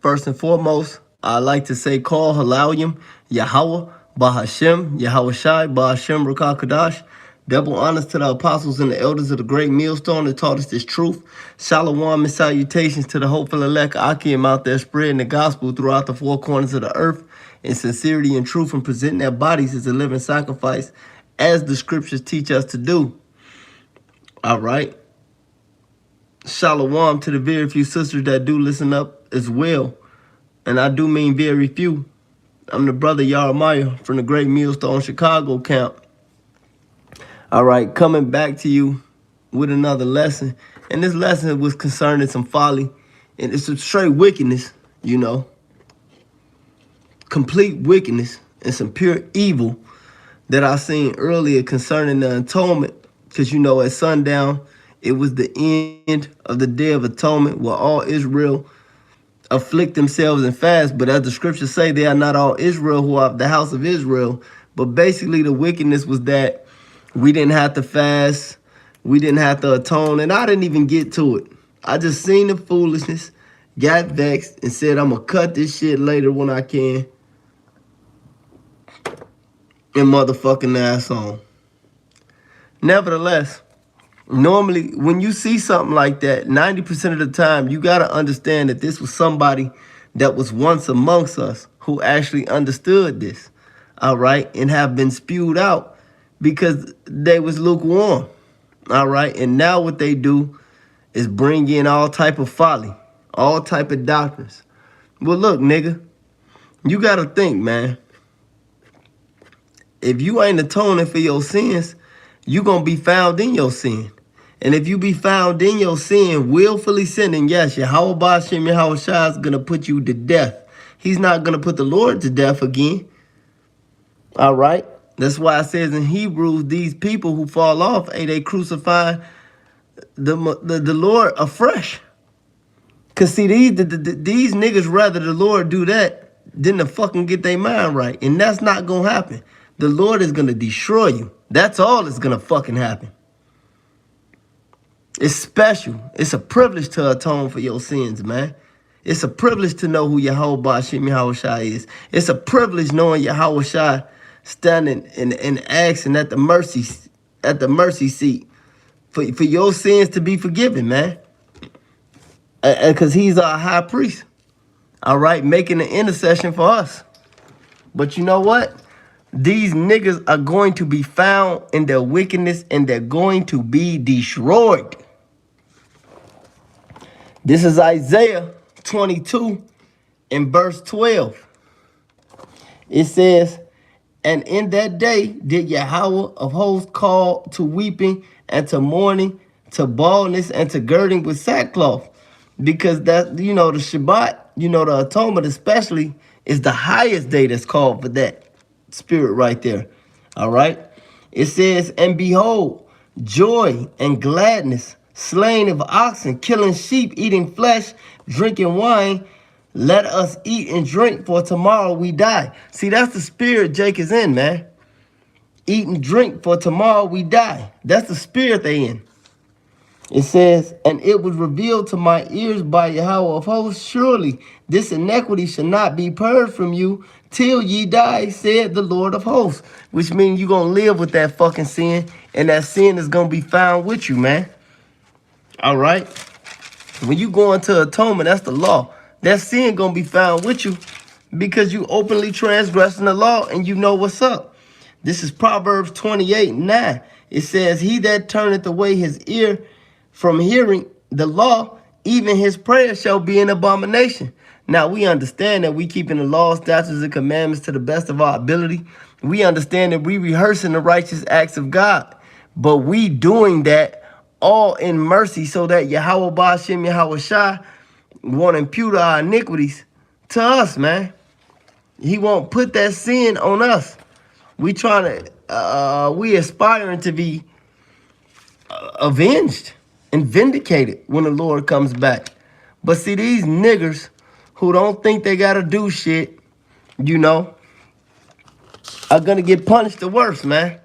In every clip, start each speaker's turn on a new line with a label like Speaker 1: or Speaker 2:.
Speaker 1: First and foremost, I like to say call Halayim, Yahweh, Bahashem, Yahweh Shai, Bahashem, Rakakadash. Double honors to the apostles and the elders of the great millstone that taught us this truth. Shalom and salutations to the hopeful elect Akim out there spreading the gospel throughout the four corners of the earth in sincerity and truth and presenting their bodies as a living sacrifice as the scriptures teach us to do. All right. Shalom to the very few sisters that do listen up as well. And I do mean very few. I'm the brother Jeremiah from the Great Millstone Chicago camp. All right, coming back to you with another lesson. And this lesson was concerning some folly. And it's some straight wickedness, complete wickedness and some pure evil that I seen earlier concerning the atonement. Because, at sundown, it was the end of the Day of Atonement where all Israel afflict themselves and fast. But as the scriptures say, they are not all Israel who are the house of Israel. But basically the wickedness was that we didn't have to fast. We didn't have to atone. And I didn't even get to it. I just seen the foolishness, got vexed, and said I'm going to cut this shit later when I can. And motherfucking ass on. Nevertheless, normally, when you see something like that, 90% of the time, you got to understand that this was somebody that was once amongst us who actually understood this, all right, and have been spewed out because they was lukewarm, all right? And now what they do is bring in all type of folly, all type of doctrines. Well, look, nigga, you got to think, man. If you ain't atoning for your sins, you going to be found in your sin. And if you be found in your sin, willfully sinning, yes, Yahweh Bashem, Yahweh Shai is going to put you to death. He's not going to put the Lord to death again. All right? That's why it says in Hebrews, these people who fall off, they crucify the Lord afresh. Because see, these niggas rather the Lord do that than to fucking get their mind right. And that's not going to happen. The Lord is going to destroy you. That's all that's going to fucking happen. It's special. It's a privilege to atone for your sins, man. It's a privilege to know who Yahweh Bashim Yahweh Shai is. It's a privilege knowing Yahweh Shai standing and asking at the mercy seat for your sins to be forgiven, man. Because he's our high priest, all right, making an intercession for us. But you know what? These niggas are going to be found in their wickedness and they're going to be destroyed. This is Isaiah 22 and verse 12. It says, and in that day did Yahweh of hosts call to weeping and to mourning, to baldness and to girding with sackcloth. Because that, the Shabbat, the atonement especially, is the highest day that's called for that spirit right there. All right. It says, and behold, joy and gladness, slaying of oxen, killing sheep, eating flesh, drinking wine. Let us eat and drink, for tomorrow we die. See, that's the spirit Jake is in, man. Eat and drink, for tomorrow we die. That's the spirit they in. It says, and it was revealed to my ears by Yahweh of hosts, surely this iniquity shall not be purged from you till ye die, said the Lord of hosts. Which means you're going to live with that fucking sin, and that sin is going to be found with you, man. All right? When you go into atonement, that's the law. That sin going to be found with you because you openly transgressing the law and you know what's up. This is Proverbs 28:9. It says, he that turneth away his ear from hearing the law, even his prayer shall be an abomination. Now, we understand that we keeping the law, statutes, and commandments to the best of our ability. We understand that we rehearsing the righteous acts of God. But we doing that all in mercy so that Yahweh Ba'ashem Yahweh Shai won't impute our iniquities to us, man. He won't put that sin on us. We aspiring to be avenged and vindicated when the Lord comes back. But see, these niggers who don't think they gotta do shit, are gonna get punished the worst, man.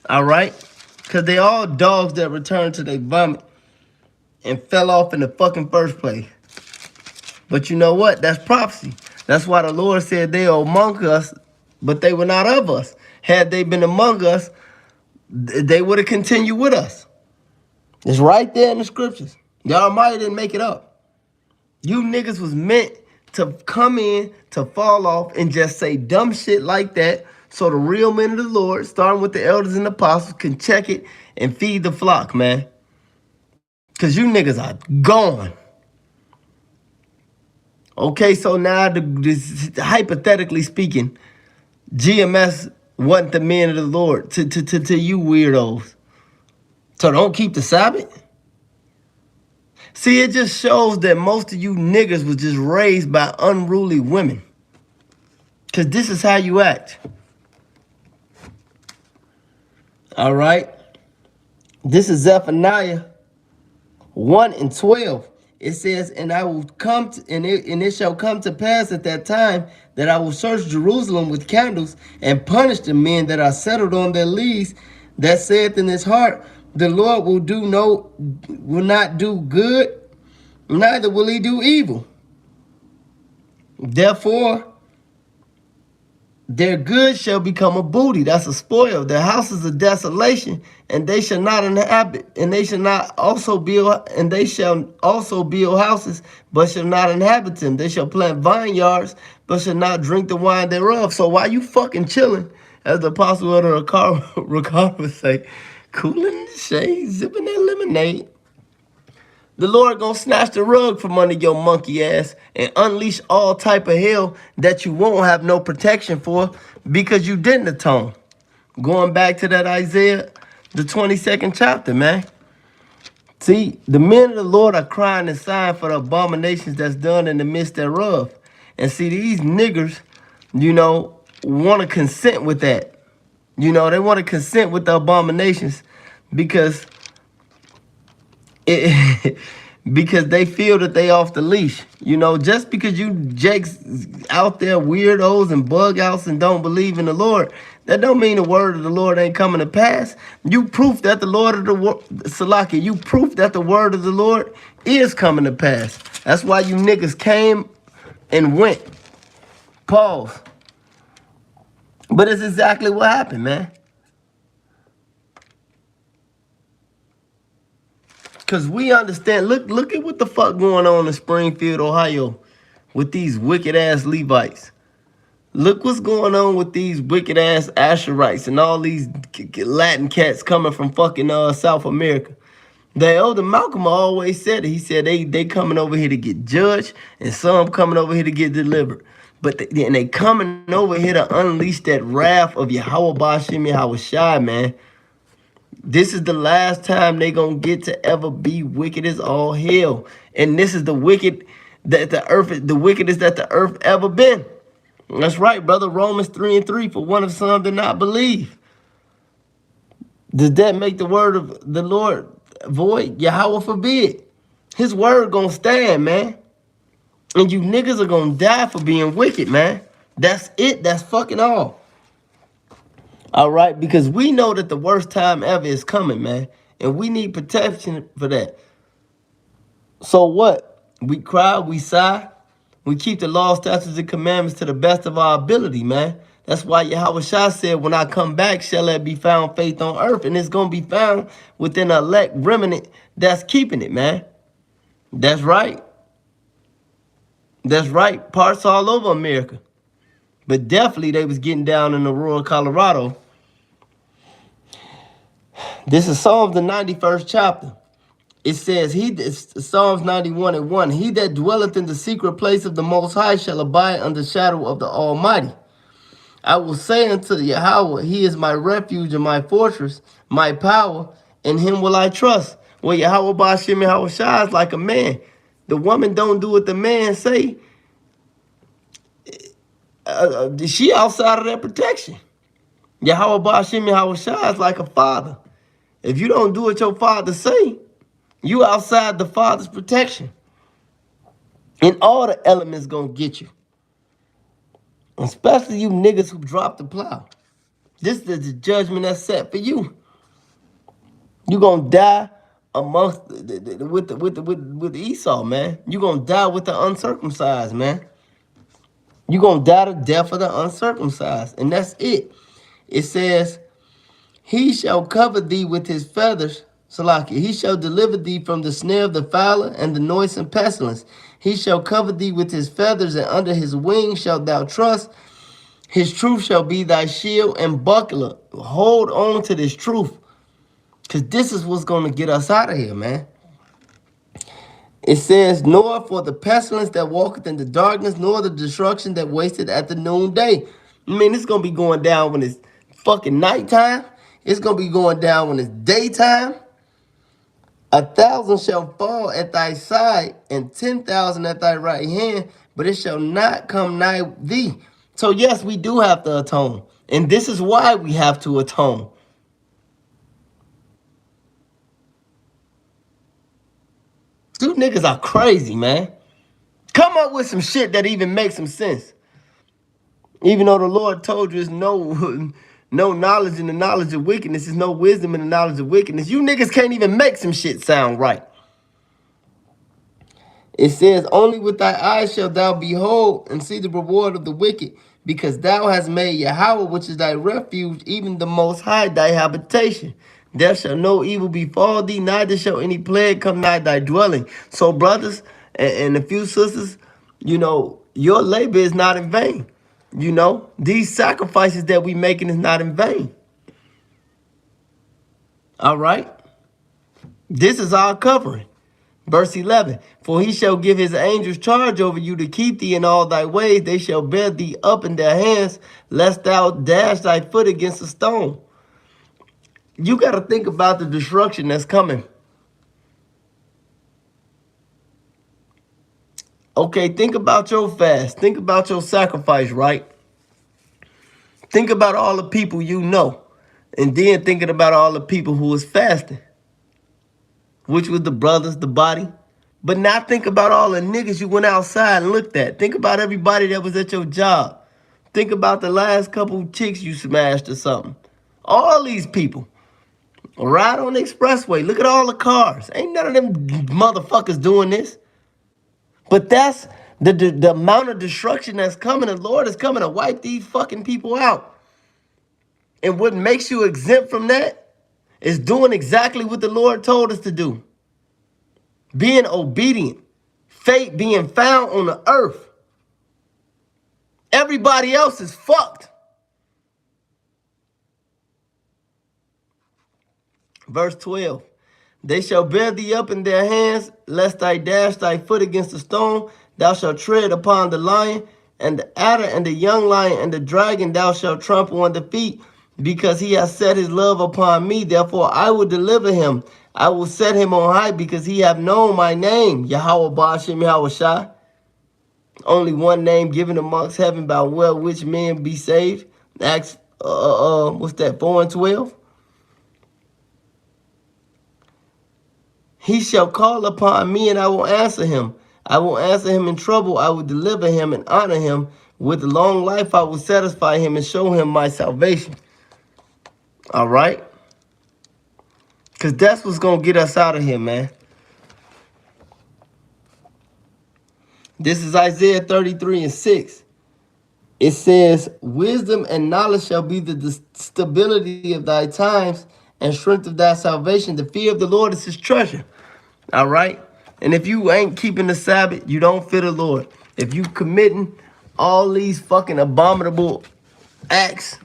Speaker 1: All right? Because they all dogs that return to their vomit and fell off in the fucking first place. But you know what? That's prophecy. That's why the Lord said they are among us, but they were not of us. Had they been among us, they would have continued with us. It's right there in the scriptures. The Almighty didn't make it up. You niggas was meant to come in, to fall off, and just say dumb shit like that so the real men of the Lord, starting with the elders and apostles, can check it and feed the flock, man. Because you niggas are gone. Okay, so now, hypothetically speaking, GMS wasn't the men of the Lord to you weirdos. So don't keep the Sabbath? See, it just shows that most of you niggas was just raised by unruly women. Because this is how you act. All right? This is Zephaniah 1 and 12. It says, and I will come to, and it shall come to pass at that time that I will search Jerusalem with candles and punish the men that are settled on their lees, that saith in his heart, the Lord will not do good, neither will he do evil. Therefore, their good shall become a booty. That's a spoil. Their houses a desolation, and they shall not inhabit, and they shall also build houses, but shall not inhabit them. They shall plant vineyards, but shall not drink the wine thereof. So while you fucking chilling, as the apostle of the Ricardo would say, cooling in the shade, sipping that lemonade, the Lord gonna snatch the rug from under your monkey ass and unleash all type of hell that you won't have no protection for because you didn't atone. Going back to that Isaiah, the 22nd chapter, man. See, the men of the Lord are crying and sighing for the abominations that's done in the midst thereof. And see, these niggers, want to consent with that. They want to consent with the abominations because because they feel that they off the leash. Just because you jakes out there weirdos and bug outs and don't believe in the Lord, that don't mean the word of the Lord ain't coming to pass. You proof that the Lord of the Salaki, you proof that the word of the Lord is coming to pass. That's why you niggas came and went. Pause. But it's exactly what happened, man. Because we understand, look at what the fuck going on in Springfield, Ohio with these wicked-ass Levites. Look what's going on with these wicked-ass Asherites and all these Latin cats coming from fucking South America. The elder Malcolm always said it. He said they coming over here to get judged and some coming over here to get delivered. But they coming over here to unleash that wrath of Yahweh Bashim Yahweh Shai, man. This is the last time they gonna get to ever be wicked as all hell. And this is the wickedest that the earth ever been. That's right, brother. Romans 3 and 3, for one of some did not believe. Does that make the word of the Lord void? Yahweh forbid. His word gonna stand, man. And you niggas are gonna die for being wicked, man. That's it. That's fucking all. All right, because we know that the worst time ever is coming, man. And we need protection for that. So what? We cry, we sigh. We keep the law, statutes, and commandments to the best of our ability, man. That's why Yahweh Shah said, when I come back, shall there be found faith on earth? And it's going to be found within a elect remnant that's keeping it, man. That's right. That's right. Parts all over America. But definitely they was getting down in the rural Colorado. This is Psalms the 91st chapter. It says, Psalms 91 and 1, he that dwelleth in the secret place of the Most High shall abide under the shadow of the Almighty. I will say unto Yahweh, he is my refuge and my fortress, my power, in him will I trust. Well, Yahweh Bashim Yahweh Shai is like a man. The woman don't do what the man say. She outside of that protection. Yahweh Bashim Yahweh Shai is like a father. If you don't do what your father say, you outside the father's protection. And all the elements gonna get you. Especially you niggas who dropped the plow. This is the judgment that's set for you. You gonna die amongst with Esau, man. You're gonna die with the uncircumcised, man. You're gonna die the death of the uncircumcised. And that's it. It says, he shall cover thee with his feathers, Salakia. He shall deliver thee from the snare of the fowler and the noisome pestilence. He shall cover thee with his feathers, and under his wings shalt thou trust. His truth shall be thy shield and buckler. Hold on to this truth, because this is what's going to get us out of here, man. It says, nor for the pestilence that walketh in the darkness, nor the destruction that wasteth at the noonday. I mean, it's going to be going down when it's fucking nighttime. It's going to be going down when it's daytime. 1,000 shall fall at thy side, and 10,000 at thy right hand, but it shall not come nigh thee. So yes, we do have to atone. And this is why we have to atone. Dude, niggas are crazy, man. Come up with some shit that even makes some sense. Even though the Lord told you it's no knowledge in the knowledge of wickedness, there's no wisdom in the knowledge of wickedness. You niggas can't even make some shit sound right. It says, only with thy eyes shalt thou behold and see the reward of the wicked, because thou hast made Yahweh, which is thy refuge, even the Most High, thy habitation. There shall no evil befall thee, neither shall any plague come nigh thy dwelling. So, brothers and a few sisters, you know, your labor is not in vain. You know, these sacrifices that we making is not in vain. All right? This is our covering. Verse 11, for he shall give his angels charge over you to keep thee in all thy ways. They shall bear thee up in their hands, lest thou dash thy foot against a stone. You got to think about the destruction that's coming. Okay, think about your fast. Think about your sacrifice, right? Think about all the people you know. And then thinking about all the people who was fasting, which was the brothers, the body. But now think about all the niggas you went outside and looked at. Think about everybody that was at your job. Think about the last couple chicks you smashed or something. All these people. Ride on the expressway. Look at all the cars. Ain't none of them motherfuckers doing this. But that's the amount of destruction that's coming. The Lord is coming to wipe these fucking people out. And what makes you exempt from that is doing exactly what the Lord told us to do. Being obedient. Faith being found on the earth. Everybody else is fucked. Verse 12. They shall bear thee up in their hands, lest I dash thy foot against a stone. Thou shalt tread upon the lion, and the adder, and the young lion, and the dragon thou shalt trample under feet, because he has set his love upon me. Therefore I will deliver him. I will set him on high, because he hath known my name. Yahweh Ba'ashem Yahweh Shai. Only one name given amongst heaven by which men be saved. Acts, what's that, 4 and 12? He shall call upon me, and I will answer him. I will answer him in trouble. I will deliver him and honor him. With long life I will satisfy him and show him my salvation. All right? Because that's what's going to get us out of here, man. This is Isaiah 33 and 6. It says, wisdom and knowledge shall be the stability of thy times and strength of thy salvation. The fear of the Lord is his treasure. All right? And if you ain't keeping the Sabbath, you don't fear the Lord. If you committing all these fucking abominable acts,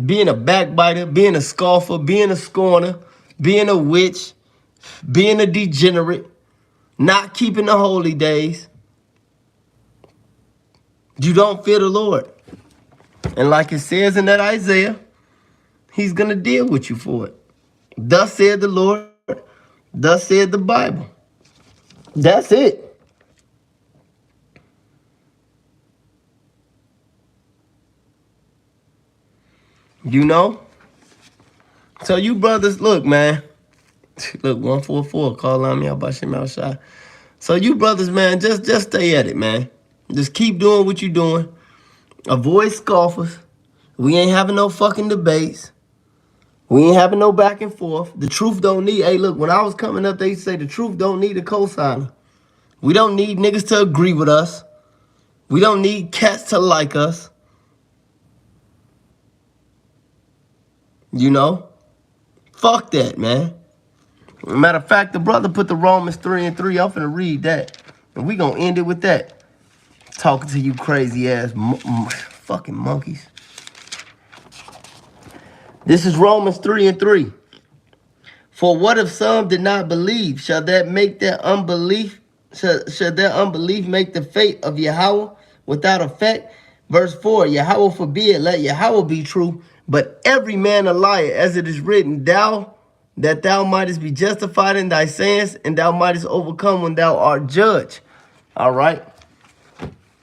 Speaker 1: being a backbiter, being a scoffer, being a scorner, being a witch, being a degenerate, not keeping the holy days, you don't fear the Lord. And like it says in that Isaiah, he's going to deal with you for it. Thus said the Lord, thus said the Bible. That's it. You know? So you brothers, look, man. Look, 144, call on me about Shem outside. So you brothers, man, just stay at it, man. Just keep doing what you're doing. Avoid scoffers. We ain't having no fucking debates. We ain't having no back and forth. The truth don't need, hey, look, when I was coming up, they say the truth don't need a cosigner. We don't need niggas to agree with us. We don't need cats to like us. You know? Fuck that, man. Matter of fact, the brother put the Romans 3 and 3. I'm finna read that. And we gonna end it with that. Talking to you crazy ass fucking monkeys. This is Romans 3 and 3. For what if some did not believe? Shall that make their unbelief, shall their unbelief make the fate of Yahweh without effect? Verse 4, Yahweh forbid, let Yahweh be true, but every man a liar, as it is written, that thou mightest be justified in thy sayings, and thou mightest overcome when thou art judged. All right?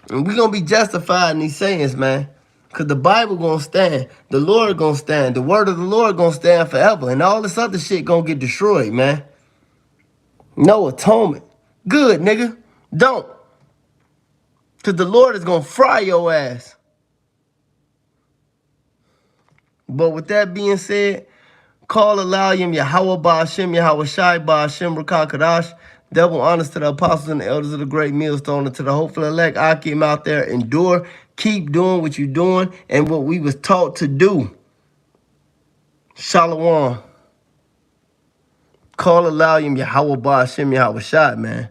Speaker 1: And we're going to be justified in these sayings, man. Because the Bible going to stand. The Lord going to stand. The word of the Lord going to stand forever. And all this other shit going to get destroyed, man. No atonement. Good, nigga. Don't. Because the Lord is going to fry your ass. But with that being said, call Elohim Yahweh Ba'ashem Yahweh Shai Ba'ashem Rakakadash. Double honors to the apostles and the elders of the great millstone, and to the hopeful elect. I came out there, endure, keep doing what you're doing and what we was taught to do. Shalom. Call Elohim Yahweh Ba'ashem Yahweh Shai, man.